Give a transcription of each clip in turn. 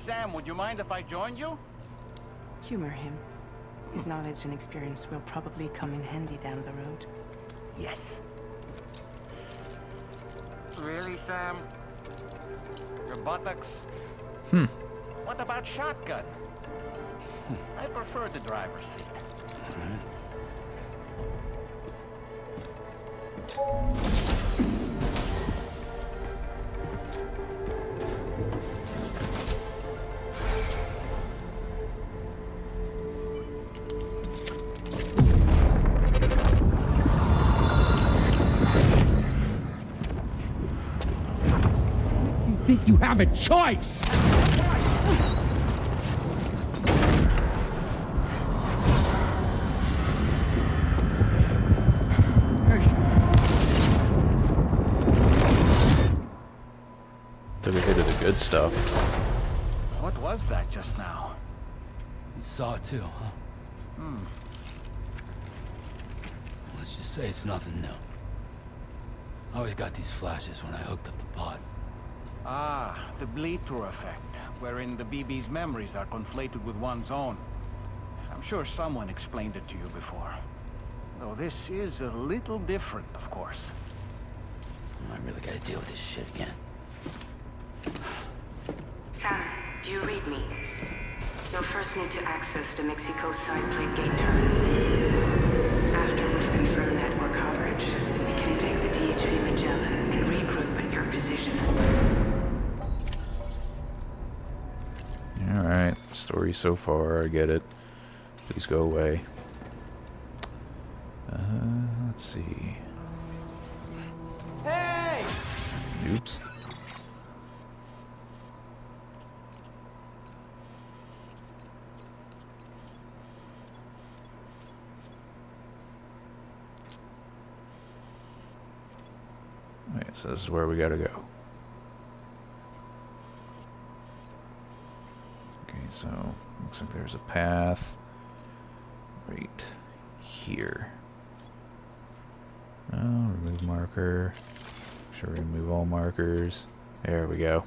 Sam, would you mind if I joined you? Humor him. His knowledge and experience will probably come in handy down the road. Yes. Really, Sam? Your buttocks? What about shotgun? I prefer the driver's seat. You think you have a choice? Took a hit of the good stuff. What was that just now? You saw it too, huh? Let's just say it's nothing new. I always got these flashes when I hooked up the pod. Ah, the bleed-through effect, wherein the BB's memories are conflated with one's own. I'm sure someone explained it to you before. Though this is a little different, of course. I really gotta deal with this shit again. Sam, do you read me? You'll first need to access the Mexico side plate gate terminal. After we've confirmed network coverage, we can take the DHV Magellan and regroup at your position. Alright, story so far, I get it. Please go away. Let's see. Hey! Oops. Alright, so this is where we gotta go. Okay, so looks like there's a path right here. Oh, remove marker. Should we remove all markers? There we go.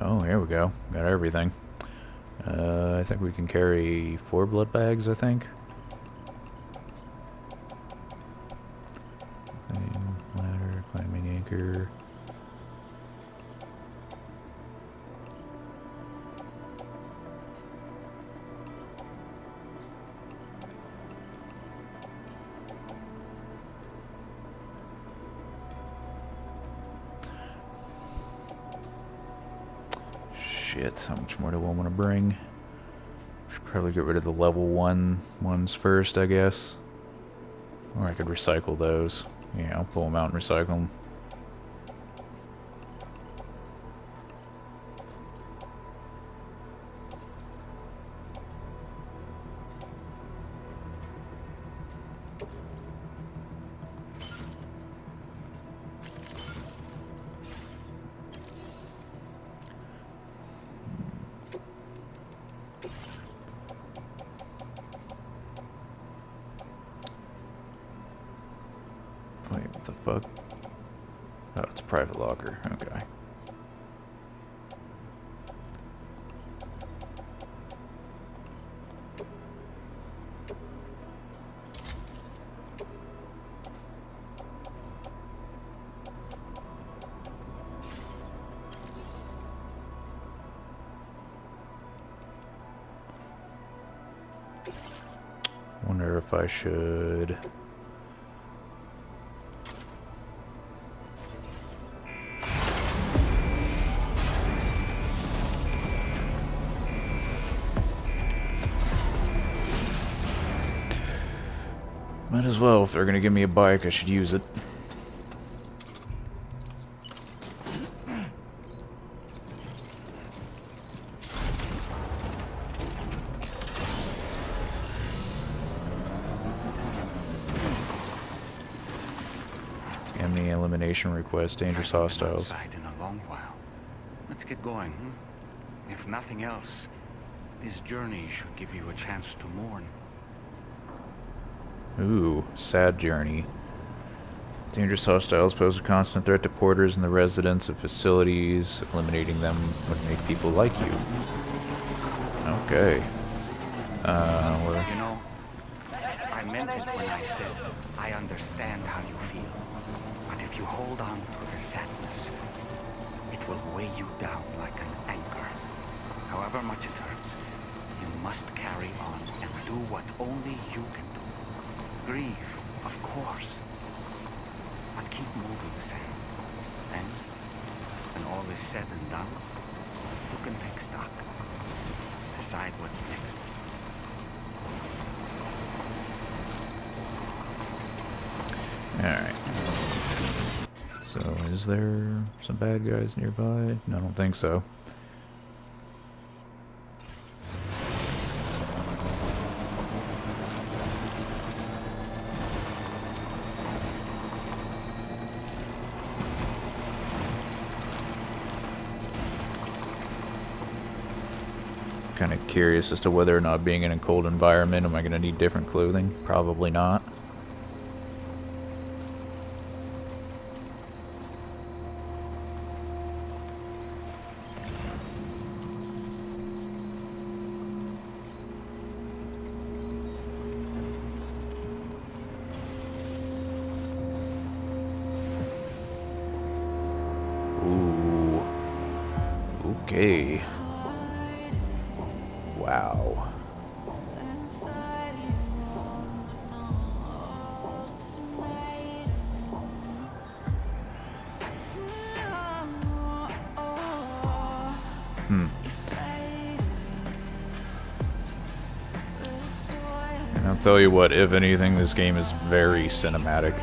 Oh, here we go. Got everything. I think we can carry 4 blood bags, I think. Ladder, climbing anchor. Shit, how much more do I want to bring? Should probably get rid of the level 1 ones first, I guess. Or I could recycle those. Yeah, I'll pull them out and recycle them. Wait, what the fuck? Oh, it's a private locker. Okay. Wonder if I should... Might as well. If they're gonna give me a bike, I should use it. elimination request. Dangerous I haven't been hostiles. outside in a long while. Let's get going. If nothing else, this journey should give you a chance to mourn. Ooh, sad journey. Dangerous hostiles pose a constant threat to porters and the residents of facilities. Eliminating them would make people like you. Okay. You know, I meant it when I said I understand how you feel. But if you hold on to the sadness, it will weigh you down like an anchor. However much it hurts, you must carry on and do what only you can do. Grieve, of course. But keep moving, Sam. And when all is said and done, you can take stock. Decide what's next. Alright. So, is there some bad guys nearby? No, I don't think so. Kind of curious as to whether or not being in a cold environment, am I going to need different clothing? Probably not. Ooh. Okay. Wow. And I'll tell you what, if anything, this game is very cinematic.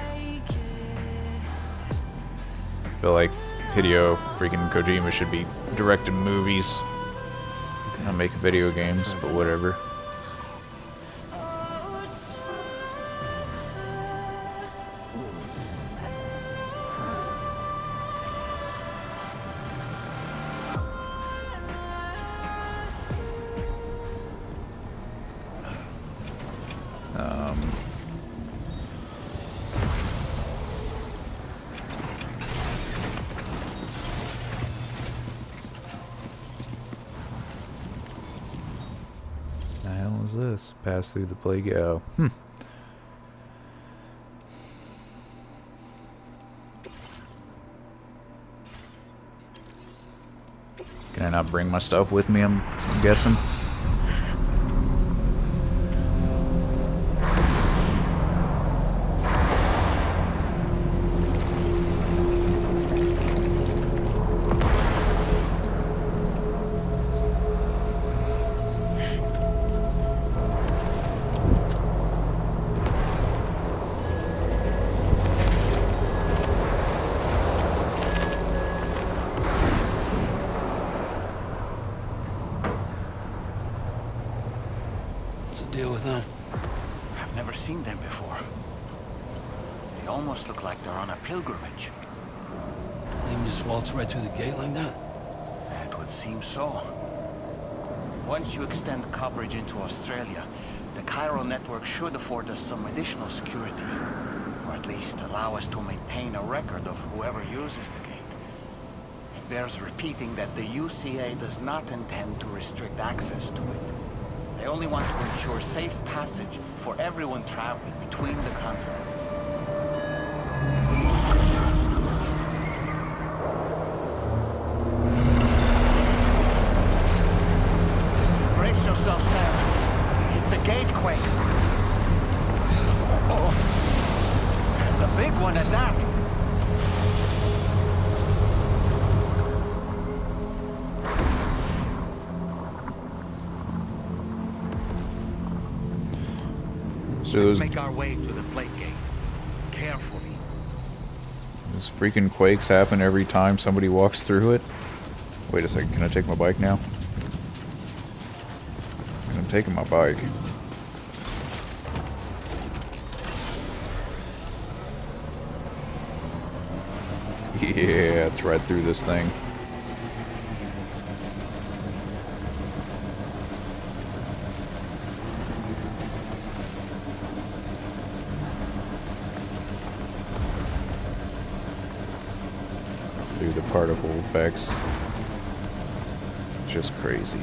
I feel like Hideo freaking Kojima should be directing movies, not making video games, but whatever. The hell is this? Pass through the plague. Oh. Can I not bring my stuff with me, I'm guessing? What's the deal with them? I've never seen them before. They almost look like they're on a pilgrimage. They even just waltz right through the gate like that? It would seem so. Once you extend coverage into Australia, the chiral network should afford us some additional security. Or at least allow us to maintain a record of whoever uses the gate. It bears repeating that the UCA does not intend to restrict access to it. They only want to ensure safe passage for everyone traveling between the continents. Brace yourself, Sam. It's a gatequake. Oh, and a big one at that. So Let's make our way to the plate gate. Carefully. those freaking quakes happen every time somebody walks through it. Wait a second, can I take my bike now? I'm taking my bike. Yeah, it's right through this thing. Dude, the particle effects. Just crazy.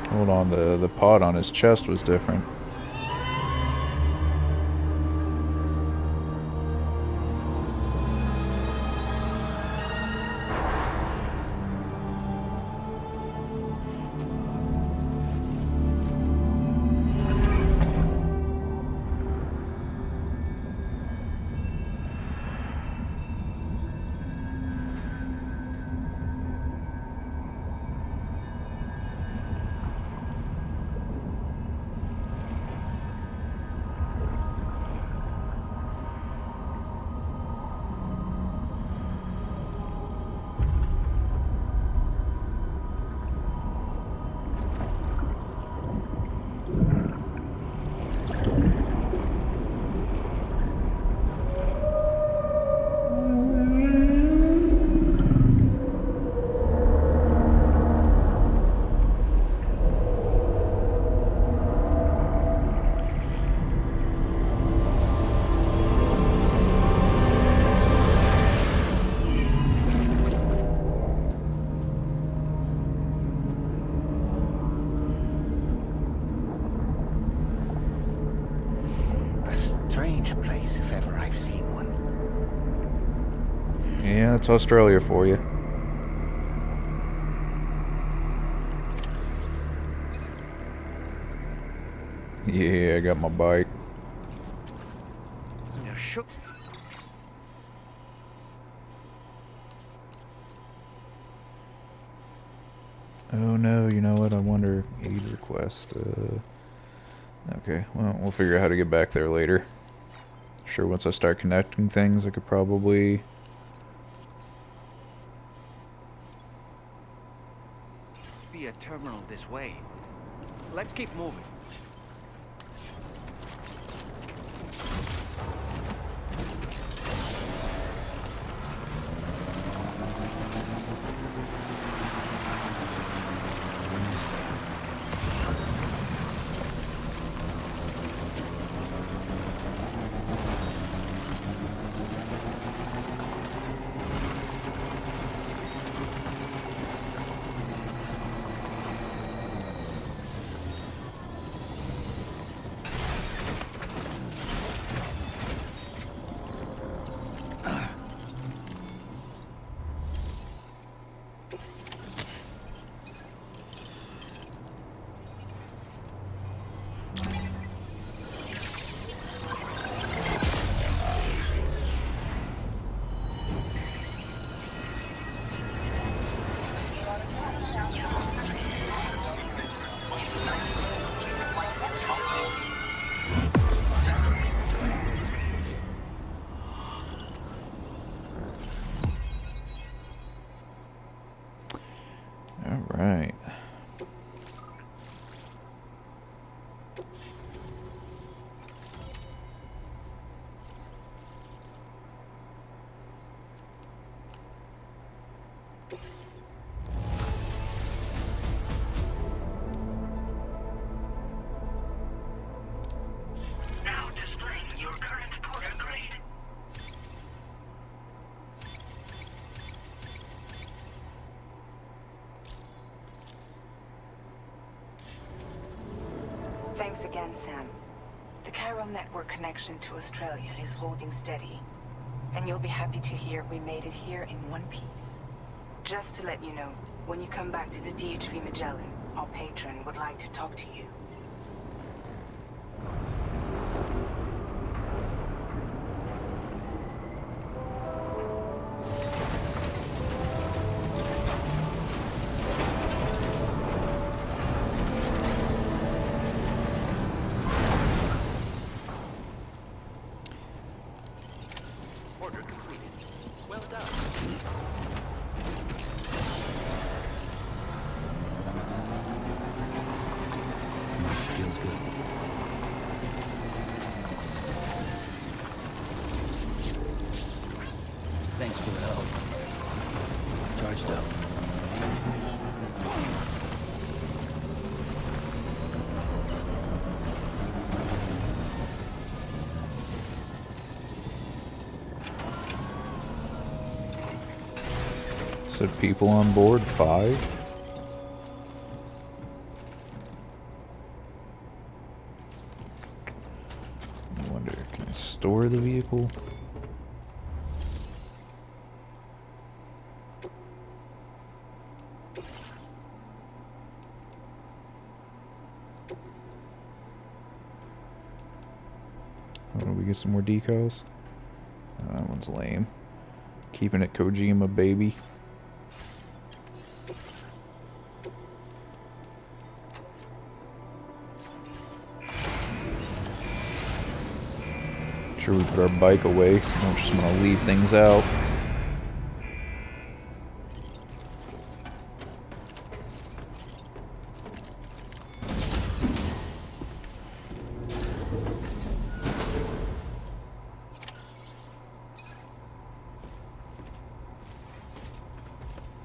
Hold on, the pod on his chest was different. Strange place, if ever I've seen one. Yeah, it's Australia for you. Yeah, I got my bike. Oh no, you know what? I wonder. Aid request. Okay, well, we'll figure out how to get back there later. Sure, once I start connecting things, I could probably... Be a terminal this way. Let's keep moving. Alright. Now displaying your current porter grade. Thanks again, Sam. The Cairo network connection to Australia is holding steady. And you'll be happy to hear we made it here in one piece. Just to let you know, when you come back to the DHV Magellan, our patron would like to talk to you. Said people on board, 5. I wonder, can I store the vehicle? Oh, we get some more decals? Oh, that one's lame. Keeping it Kojima, baby. Sure, we put our bike away. We don't just want to leave things out.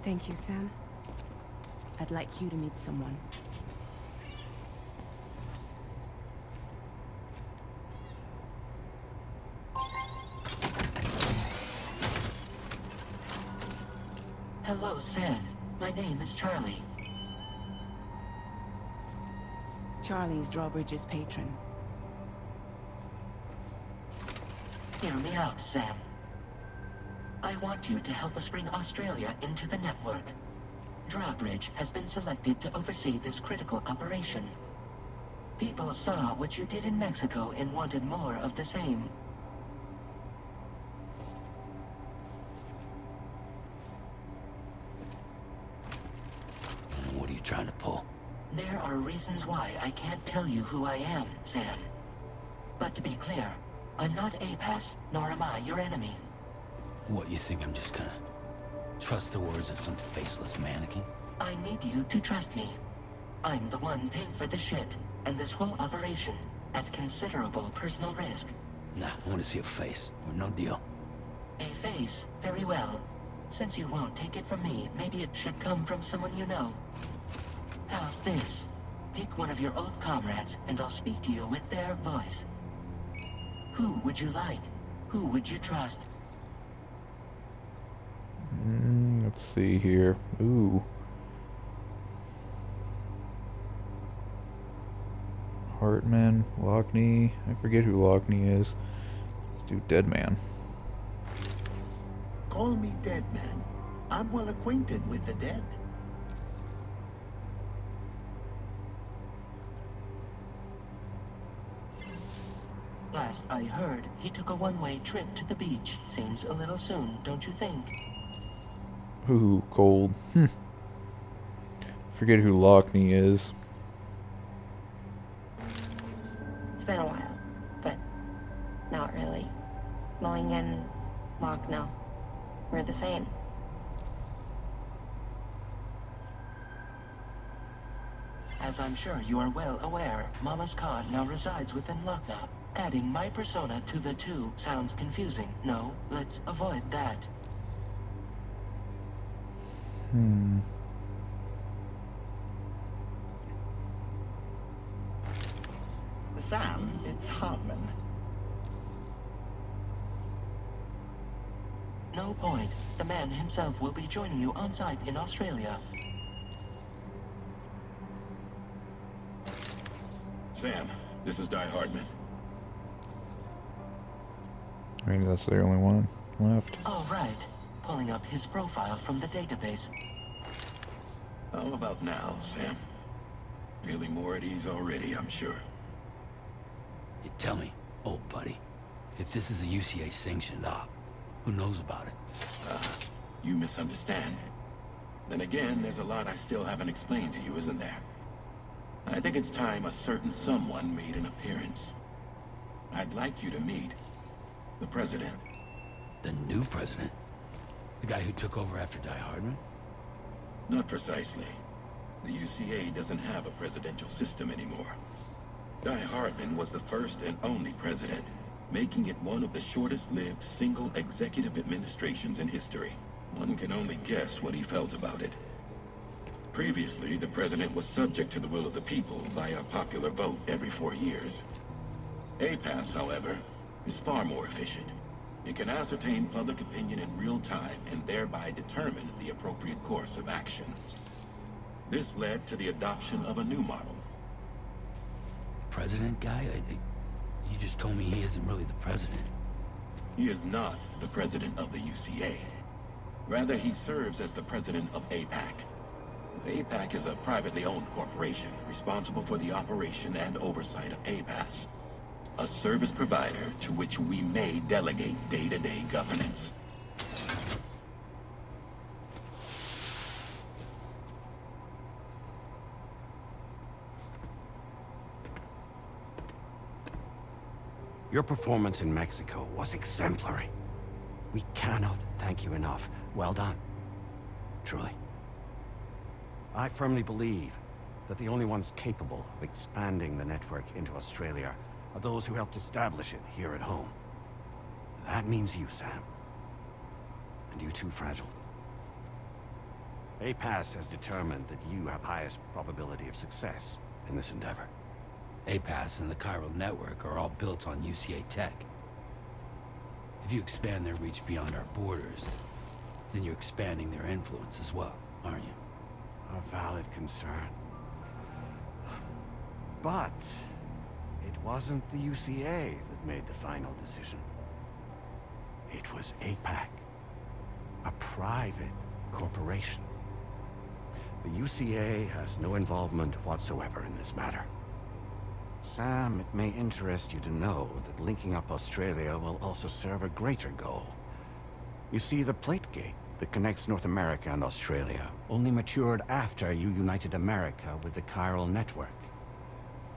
Thank you, Sam. I'd like you to meet someone. Hello, Sam. My name is Charlie. Charlie's Drawbridge's patron. Hear me out, Sam. I want you to help us bring Australia into the network. Drawbridge has been selected to oversee this critical operation. People saw what you did in Mexico and wanted more of the same. What are you trying to pull? There are reasons why I can't tell you who I am, Sam. But to be clear, I'm not APAS, nor am I your enemy. What, you think I'm just gonna trust the words of some faceless mannequin? I need you to trust me. I'm the one paying for this shit, and this whole operation, at considerable personal risk. Nah, I want to see a face, or no deal. A face? Very well. Since you won't take it from me, maybe it should come from someone you know. How's this? Pick one of your old comrades, and I'll speak to you with their voice. Who would you like? Who would you trust? Let's see here. Ooh. Hartman, Lockney. I forget who Lockney is. Let's do Deadman. Call me Deadman. I'm well acquainted with the dead. Last I heard, he took a one-way trip to the beach. Seems a little soon, don't you think? Ooh, cold. Forget who Lockney is. It's been a while, but not really. Mulligan, Lockno, we're the same. As I'm sure you are well aware, Mama's Khan now resides within Lockno. Adding my persona to the two sounds confusing. No, let's avoid that. Sam, it's Hartman. No point. The man himself will be joining you on site in Australia. Sam, this is Di Hartman. Maybe that's the only one left. All right. Pulling up his profile from the database. How about now, Sam? Feeling more at ease already, I'm sure. You tell me, old buddy, if this is a UCA sanctioned op, who knows about it? You misunderstand. Then again, there's a lot I still haven't explained to you, isn't there? I think it's time a certain someone made an appearance. I'd like you to meet the president. The new president? The guy who took over after Die Hardman? Not precisely. The UCA doesn't have a presidential system anymore. Die Hardman was the first and only president, making it one of the shortest-lived single executive administrations in history. One can only guess what he felt about it. Previously, the president was subject to the will of the people via popular vote every 4 years. APAS, however, is far more efficient. It can ascertain public opinion in real time and thereby determine the appropriate course of action. This led to the adoption of a new model. President guy? You just told me he isn't really the president. He is not the president of the UCA. Rather, he serves as the president of APAC. APAC is a privately owned corporation responsible for the operation and oversight of APAS, a service provider to which we may delegate day-to-day governance. Your performance in Mexico was exemplary. We cannot thank you enough. Well done. Truly. I firmly believe that the only ones capable of expanding the network into Australia are those who helped establish it here at home. That means you, Sam. And you too, Fragile. APAS has determined that you have highest probability of success in this endeavor. APAS and the chiral network are all built on UCA tech. If you expand their reach beyond our borders, then you're expanding their influence as well, aren't you? A valid concern. But it wasn't the UCA that made the final decision. It was APAC, a private corporation. The UCA has no involvement whatsoever in this matter. Sam, it may interest you to know that linking up Australia will also serve a greater goal. You see, the plate gate that connects North America and Australia only matured after you united America with the chiral network.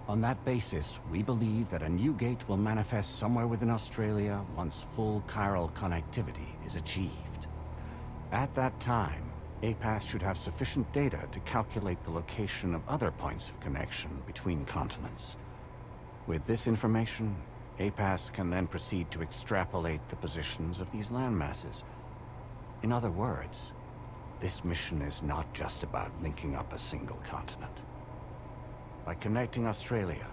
On that basis, we believe that a new gate will manifest somewhere within Australia once full chiral connectivity is achieved. At that time, APAS should have sufficient data to calculate the location of other points of connection between continents. With this information, APAS can then proceed to extrapolate the positions of these landmasses. In other words, this mission is not just about linking up a single continent. By connecting Australia,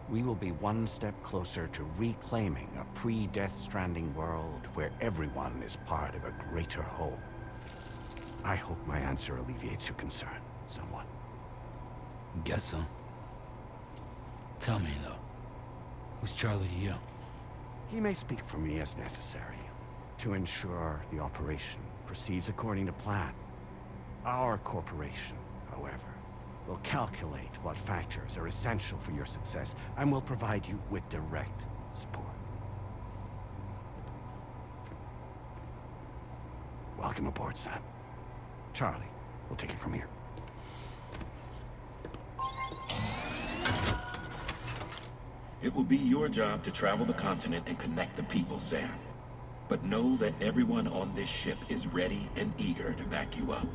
we will be one step closer to reclaiming a pre-Death Stranding world where everyone is part of a greater whole. I hope my answer alleviates your concern somewhat. Guess so. Tell me, though. Who's Charlie to you? He may speak for me as necessary to ensure the operation proceeds according to plan. Our corporation, however, will calculate what factors are essential for your success and will provide you with direct support. Welcome aboard, Sam. Charlie, we'll take it from here. It will be your job to travel the continent and connect the people, Sam. But know that everyone on this ship is ready and eager to back you up.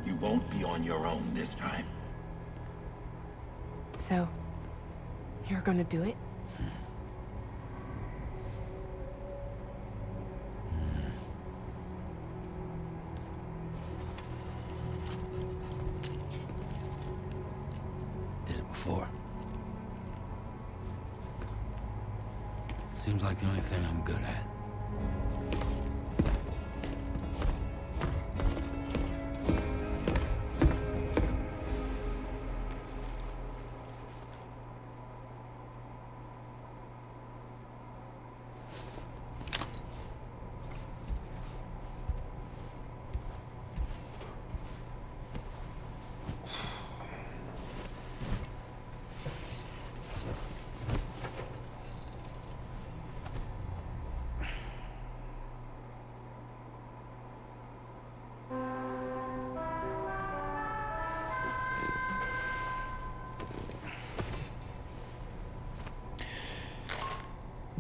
You won't be on your own this time. So, you're gonna do it? Did it before. Seems like the only thing I'm good at.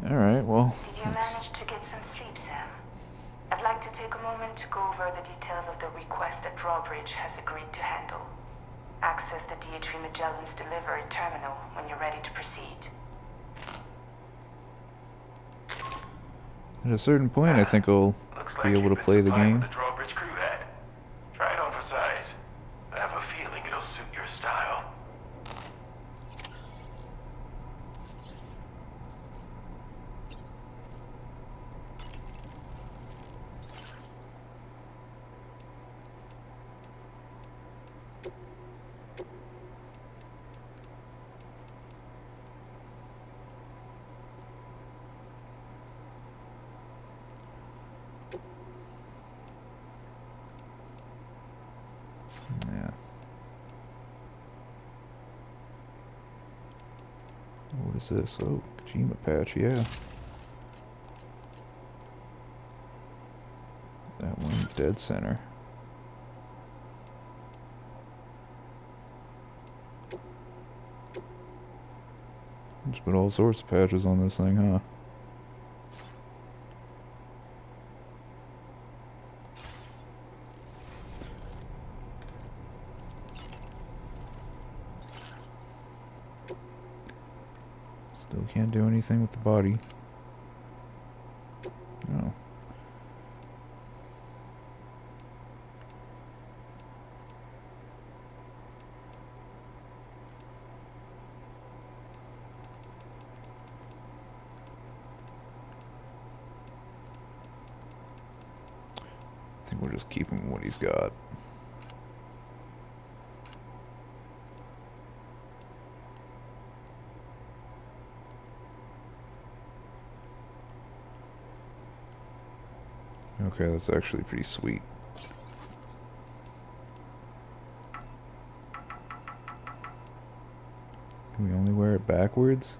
Alright, well... Did you manage to get some sleep, Sam? I'd like to take a moment to go over the details of the request that Drawbridge has agreed to handle. Access the DHV Magellan's delivery terminal when you're ready to proceed. At a certain point, I think I'll be able to play the game. The Drawbridge crew had. Try it on for size. It'll suit your style. Yeah. What is this? Oh, Kojima patch, yeah. That one, dead center. Just put all sorts of patches on this thing, huh? Still can't do anything with the body. Oh. I think we'll just keep him what he's got. Okay, that's actually pretty sweet. Can we only wear it backwards?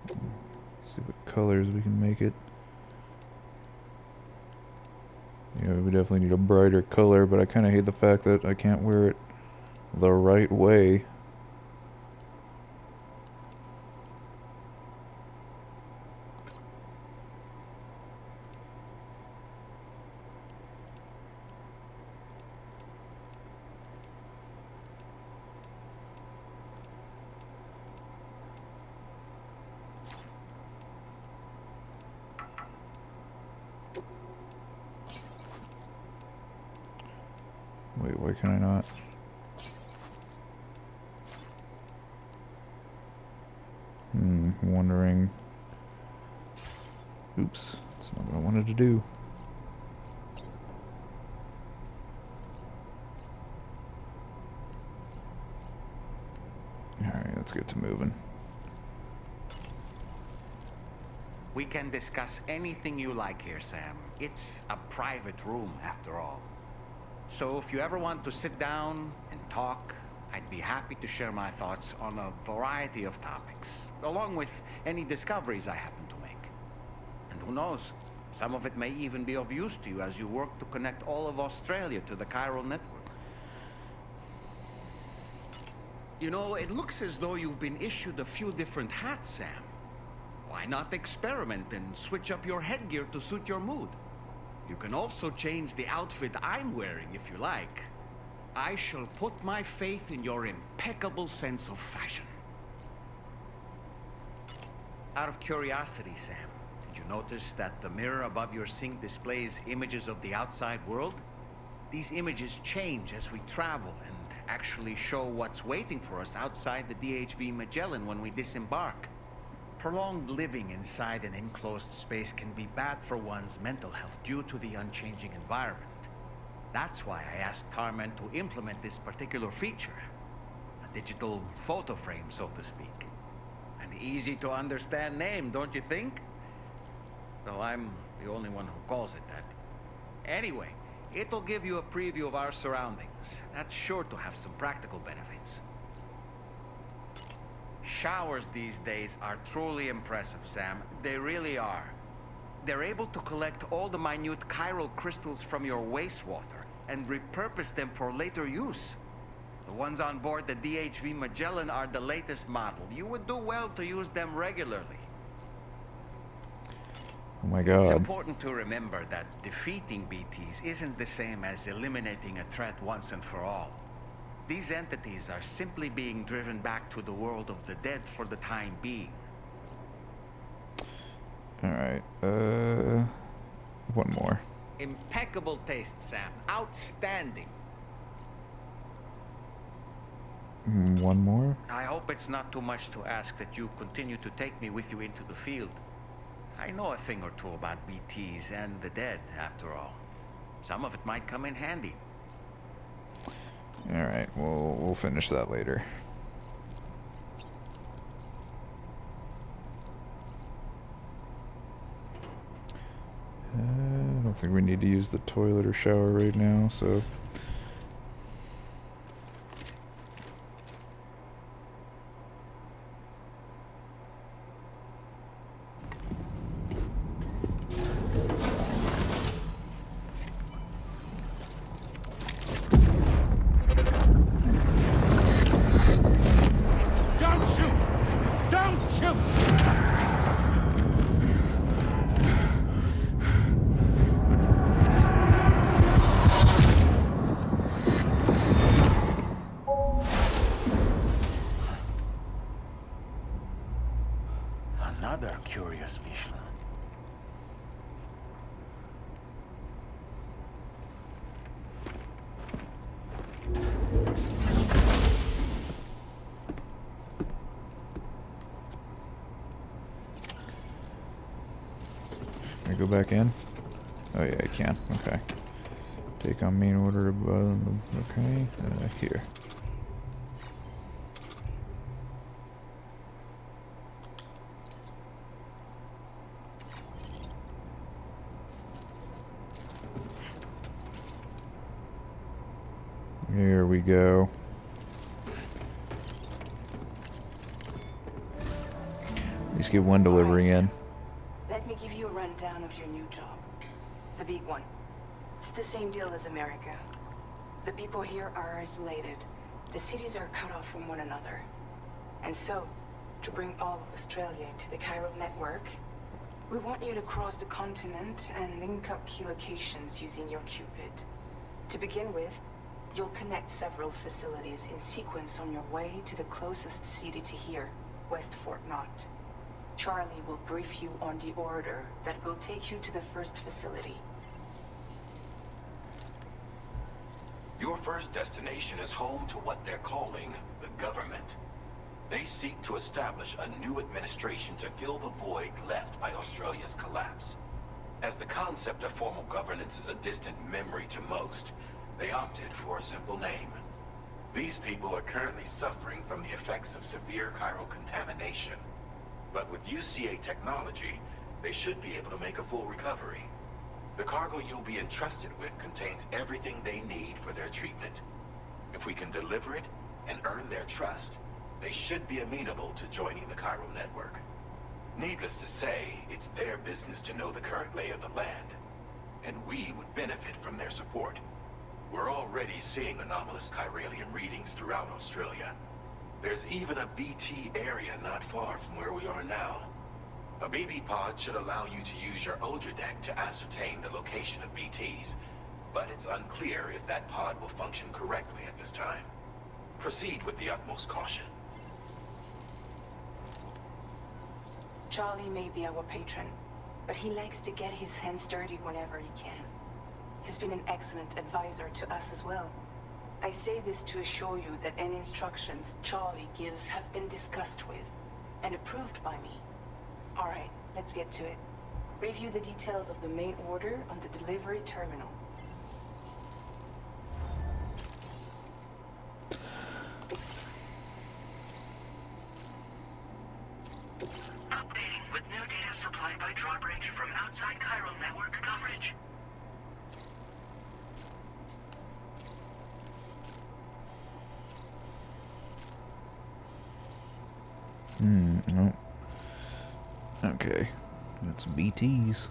Let's see what colors we can make it. Yeah, we definitely need a brighter color, but I kind of hate the fact that I can't wear it the right way. Wait, why can I not? Wondering. Oops, that's not what I wanted to do. Alright, let's get to moving. We can discuss anything you like here, Sam. It's a private room, after all. So if you ever want to sit down and talk, I'd be happy to share my thoughts on a variety of topics, along with any discoveries I happen to make. And who knows, some of it may even be of use to you as you work to connect all of Australia to the chiral network. You know, it looks as though you've been issued a few different hats, Sam. Why not experiment and switch up your headgear to suit your mood? You can also change the outfit I'm wearing if you like. I shall put my faith in your impeccable sense of fashion. Out of curiosity, Sam, did you notice that the mirror above your sink displays images of the outside world? These images change as we travel and actually show what's waiting for us outside the DHV Magellan when we disembark. Prolonged living inside an enclosed space can be bad for one's mental health due to the unchanging environment. That's why I asked Tarman to implement this particular feature. A digital photo frame, so to speak. An easy to understand name, don't you think? Though I'm the only one who calls it that. Anyway, it'll give you a preview of our surroundings. That's sure to have some practical benefits. Showers these days are truly impressive, Sam. They really are. They're able to collect all the minute chiral crystals from your wastewater and repurpose them for later use. The ones on board the DHV Magellan are the latest model. You would do well to use them regularly. Oh my god. It's important to remember that defeating BTs isn't the same as eliminating a threat once and for all. These entities are simply being driven back to the world of the dead for the time being. Alright, one more. Impeccable taste, Sam. Outstanding. One more? I hope it's not too much to ask that you continue to take me with you into the field. I know a thing or two about BTs and the dead, after all. Some of it might come in handy. Alright, we'll finish that later. I don't think we need to use the toilet or shower right now, so... Don't shoot! Don't shoot! Another curious vision. Can I go back in? Oh yeah, I can. Okay. Take on main order above. Okay. Here. Here we go. Let's get one delivery in. Let me give you a rundown of your new job. The big one. It's the same deal as America. The people here are isolated. The cities are cut off from one another. And so, to bring all of Australia into the chiral network, we want you to cross the continent and link up key locations using your Cupid. To begin with, you'll connect several facilities in sequence on your way to the closest city to here, West Fort Knott. Charlie will brief you on the order that will take you to the first facility. Your first destination is home to what they're calling the government. They seek to establish a new administration to fill the void left by Australia's collapse. As the concept of formal governance is a distant memory to most, they opted for a simple name. These people are currently suffering from the effects of severe chiral contamination. But with UCA technology, they should be able to make a full recovery. The cargo you'll be entrusted with contains everything they need for their treatment. If we can deliver it and earn their trust, they should be amenable to joining the chiral network. Needless to say, it's their business to know the current lay of the land, and we would benefit from their support. We're already seeing anomalous chiralium readings throughout Australia. There's even a BT area not far from where we are now. A BB pod should allow you to use your Ultradeck to ascertain the location of BTs, but it's unclear if that pod will function correctly at this time. Proceed with the utmost caution. Charlie may be our patron, but he likes to get his hands dirty whenever he can. He's been an excellent advisor to us as well. I say this to assure you that any instructions Charlie gives have been discussed with and approved by me. All right, let's get to it. Review the details of the main order on the delivery terminal. Updating with new data supplied by drawbridge from outside chiral network coverage. No. Okay. That's BTs.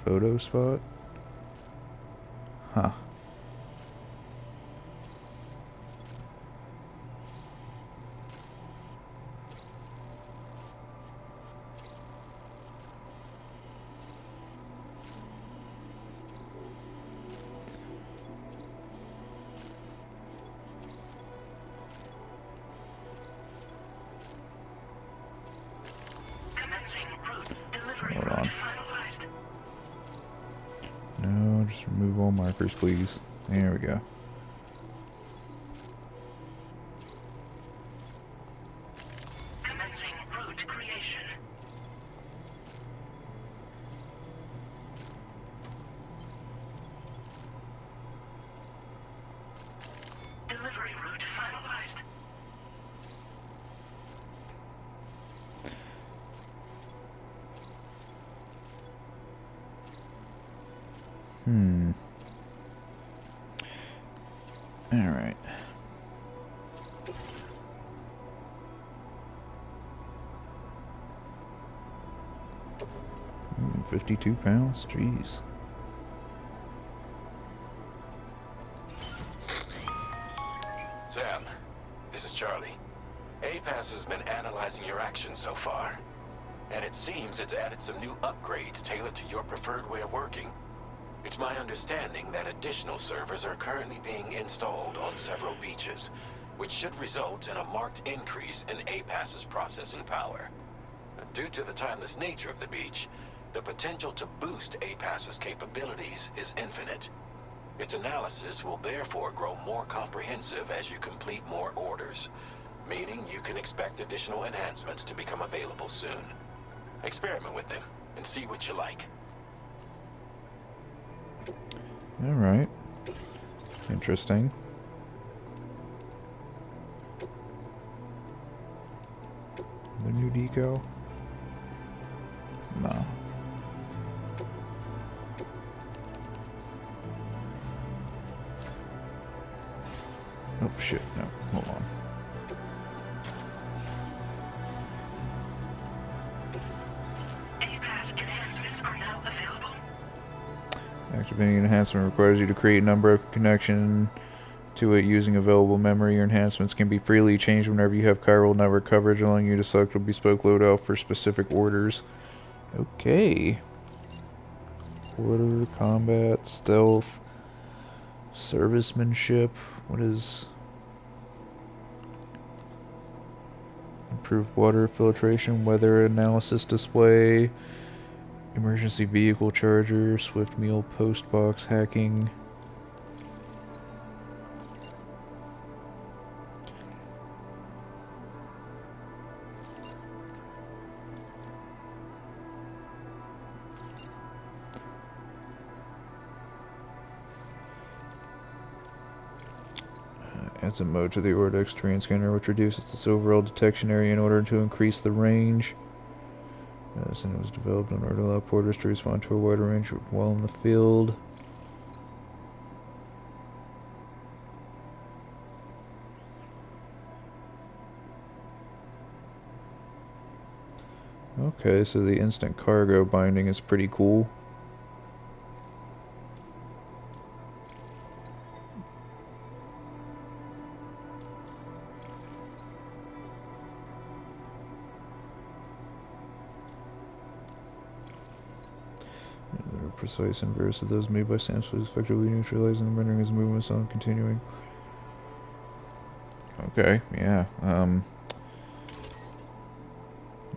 Photo spot? Huh. Hold on. No, just remove all markers, please. There we go. Delivery route finalized. Alright. 52 pounds? Jeez. Sam, this is Charlie. APAS has been analyzing your actions so far, and it seems it's added some new upgrades tailored to your preferred way of working. It's my understanding that additional servers are currently being installed on several beaches, which should result in a marked increase in APAS's processing power. Due to the timeless nature of the beach, the potential to boost APAS's capabilities is infinite. Its analysis will therefore grow more comprehensive as you complete more orders, meaning you can expect additional enhancements to become available soon. Experiment with them and see what you like. Alright. Interesting. The new deco? No. Oh shit, no, hold on. APAS enhancements are now available. Activating an enhancement requires you to create a number of connection to it using available memory. Your enhancements can be freely changed whenever you have chiral network coverage, allowing you to select a bespoke loadout for specific orders. Okay. Order, combat, stealth, servicemanship. What is... improved water filtration, weather analysis display, emergency vehicle charger, swift meal post box hacking. Adds a mode to the Ordex terrain scanner which reduces its overall detection area in order to increase the range. And it was developed in order to allow porters to respond to a wider range while in the field. Okay, so the instant cargo binding is pretty cool. Precise inverse of those made by Samsung, effectively neutralizing and rendering his movements on continuing. Okay, yeah,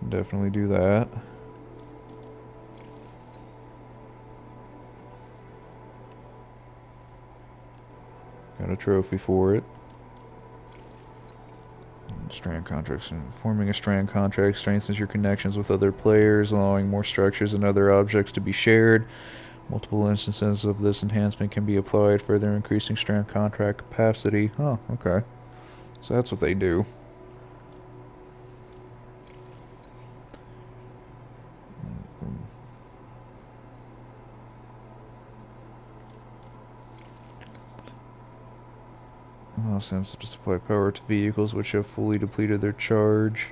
definitely do that. Got a trophy for it. Strand contracts. Forming a strand contract strengthens your connections with other players, allowing more structures and other objects to be shared. Multiple instances of this enhancement can be applied, further increasing strand contract capacity. Oh, okay. So that's what they do. Allows them to supply power to vehicles which have fully depleted their charge.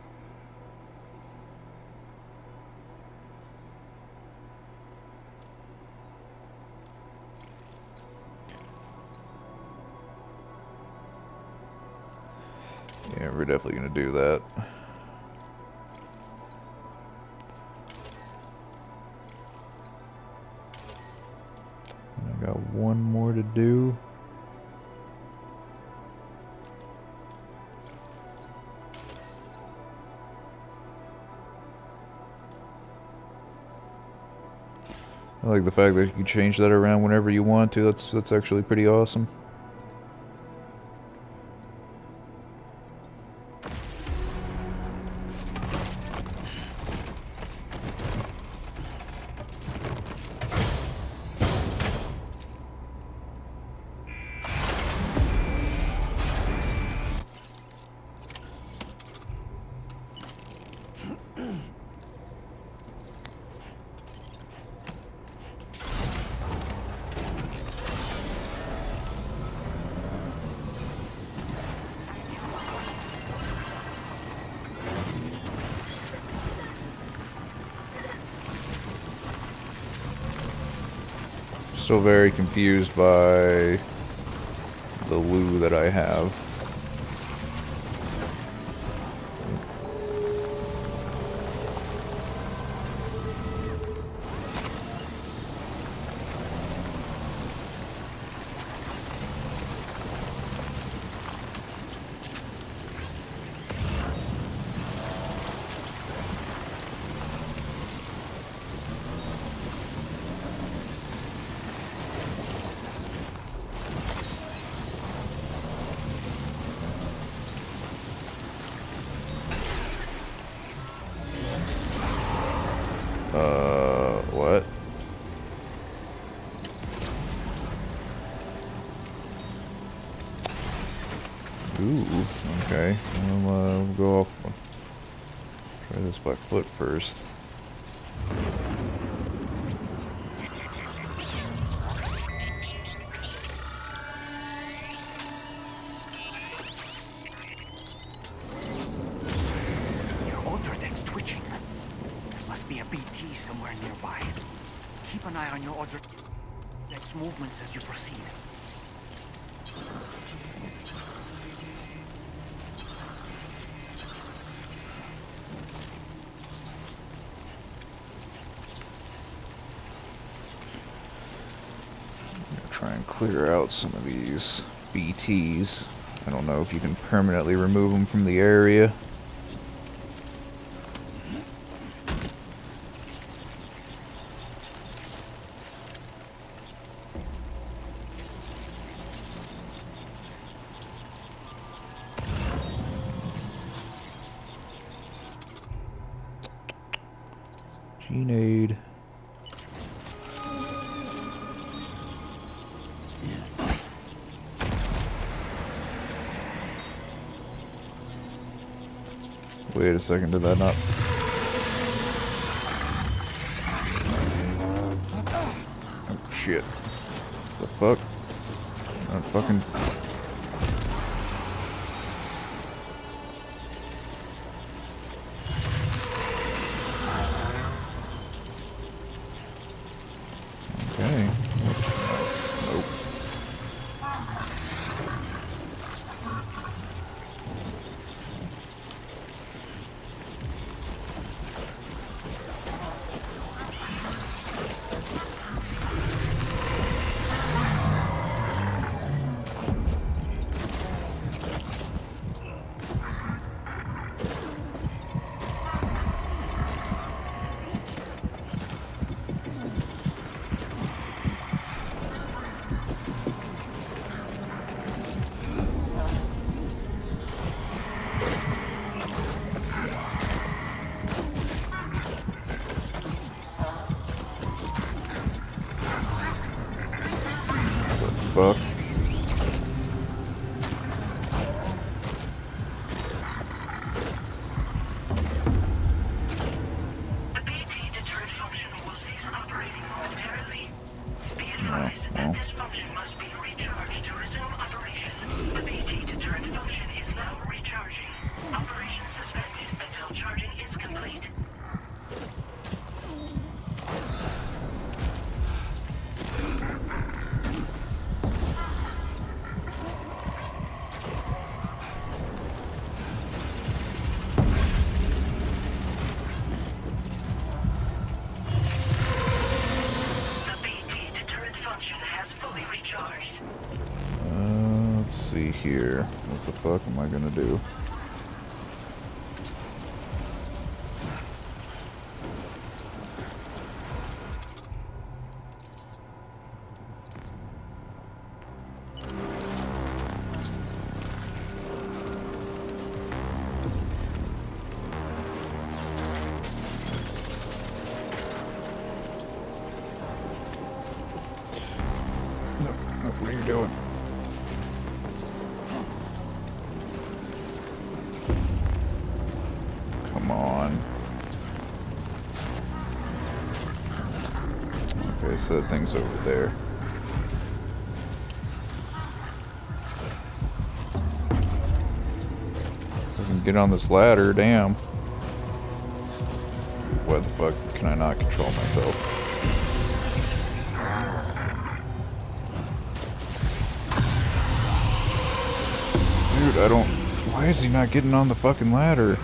Yeah, we're definitely gonna do that. I got one more to do. I like the fact that you can change that around whenever you want to. That's actually pretty awesome. still very confused by the loo that I have. What? Ooh, okay. We'll go off. Try this by foot first. Your auto deck's twitching. There must be a BT somewhere nearby. Keep an eye on your auto deck's movements as you proceed. Try and clear out some of these BTs. I don't know if you can permanently remove them from the area. Grenade. Wait a second, did that not? Oh shit. The fuck? Not fucking. Okay. Nope. Fuck. The BT deterrent function will cease operating momentarily. Be advised that this function must be recharged to resume operation. The BT deterrent function is now recharging. Operation suspended until charging is complete. Let's see here. What the fuck am I gonna do? What are you doing? Come on. Okay, so that thing's over there. I can get on this ladder, damn. Why the fuck can I not control myself? I don't... Why is he not getting on the fucking ladder?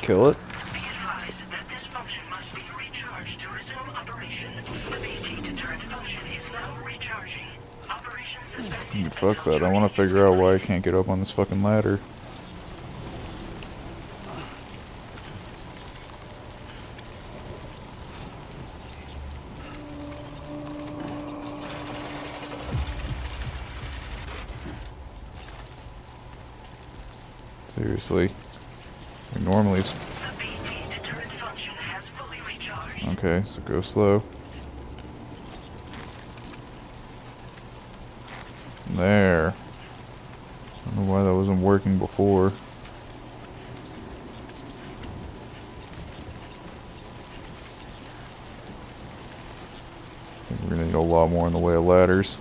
Kill it. Fuck that, I want to figure out why I can't get up on this fucking ladder. Seriously. Normally it's... Okay, so go slow. There. I don't know why that wasn't working before. I think we're gonna need a lot more in the way of ladders.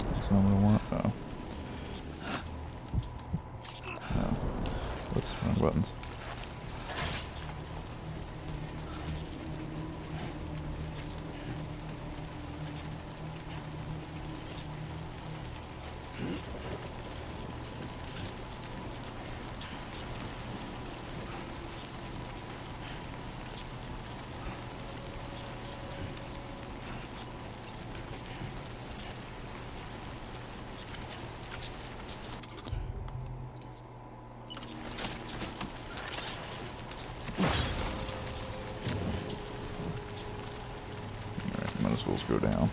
That's not what I want. Oh. Oh. Whoops, wrong buttons. Might as well go down.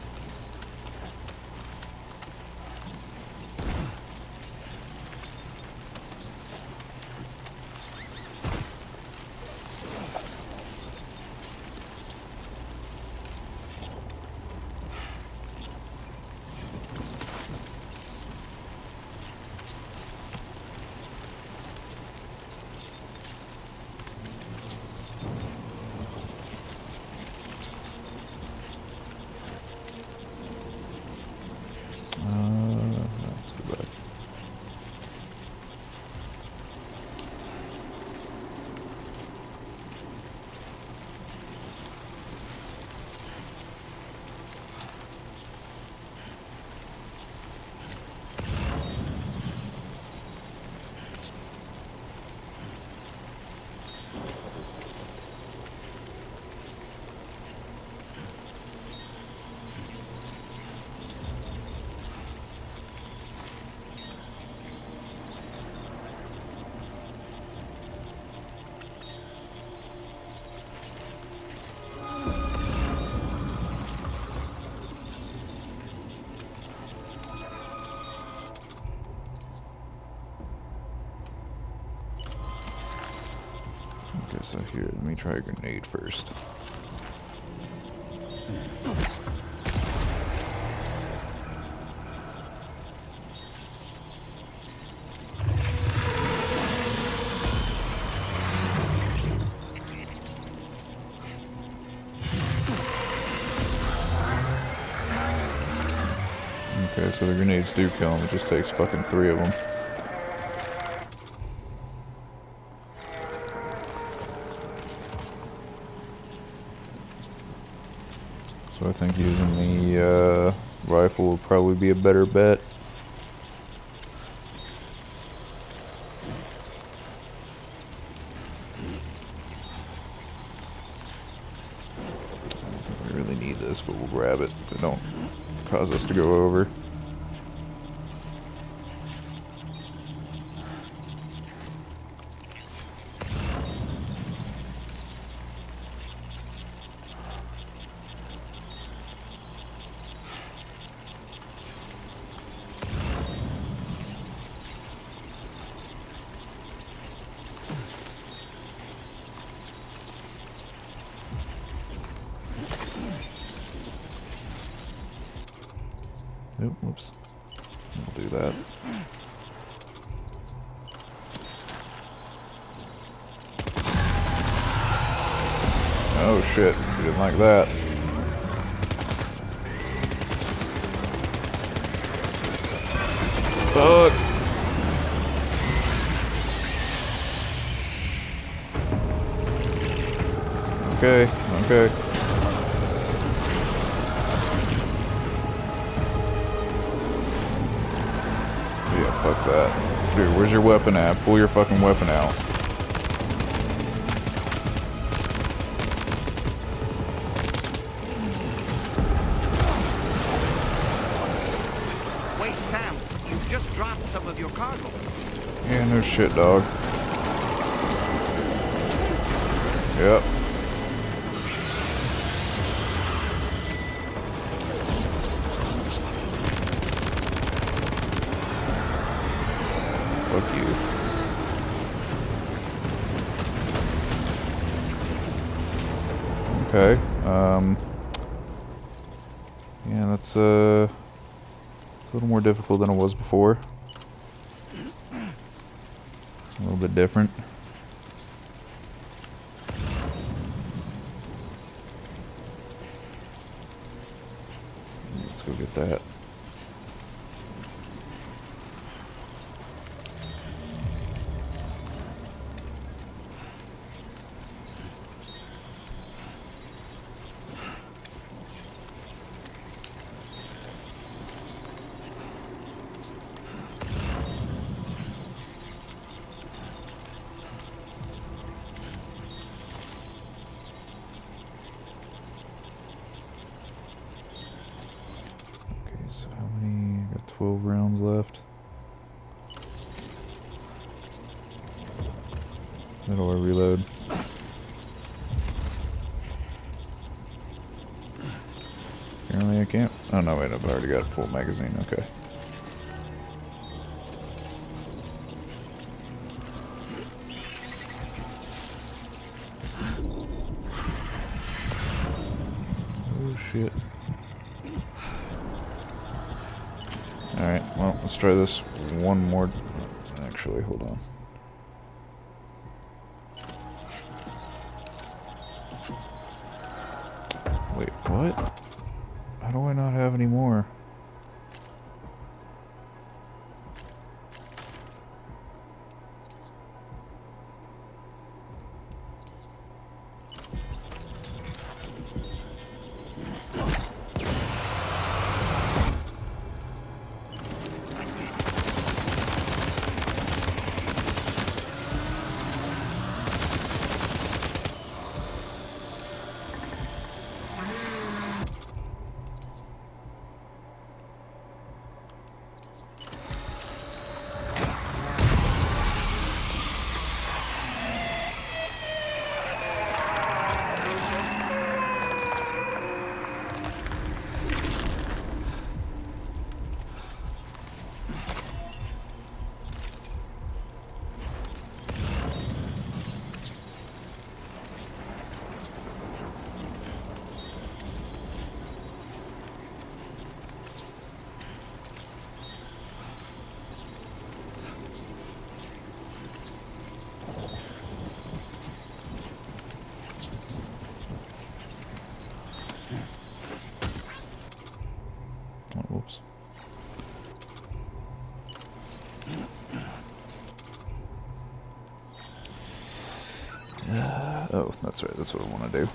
Let's go back. Okay, so here, let me try a grenade first. Okay, so the grenades do kill him, it just takes fucking 3 of them. So I think using the rifle would probably be a better bet. I don't think we really need this, but we'll grab it if it don't cause us to go over. Nope, whoops. We'll do that. Oh shit, you didn't like that. Fuck! Okay, okay. Yeah, fuck that. Dude, where's your weapon at? Pull your fucking weapon out. Wait, Sam, you just dropped some of your cargo. Yeah, no shit, dog. Yep. Fuck you. Okay, yeah, that's, it's a little more difficult than it was before. A little bit different. Let's go get that. So how many? I got 12 rounds left. How do I reload? Apparently I can't. Oh no, wait, I've already got a full magazine. Okay. Oh shit. Alright, well, let's try this one more. Actually, hold on. Wait, what? How do I not have any more? Oh, whoops. Oh, that's right. That's what I want to do.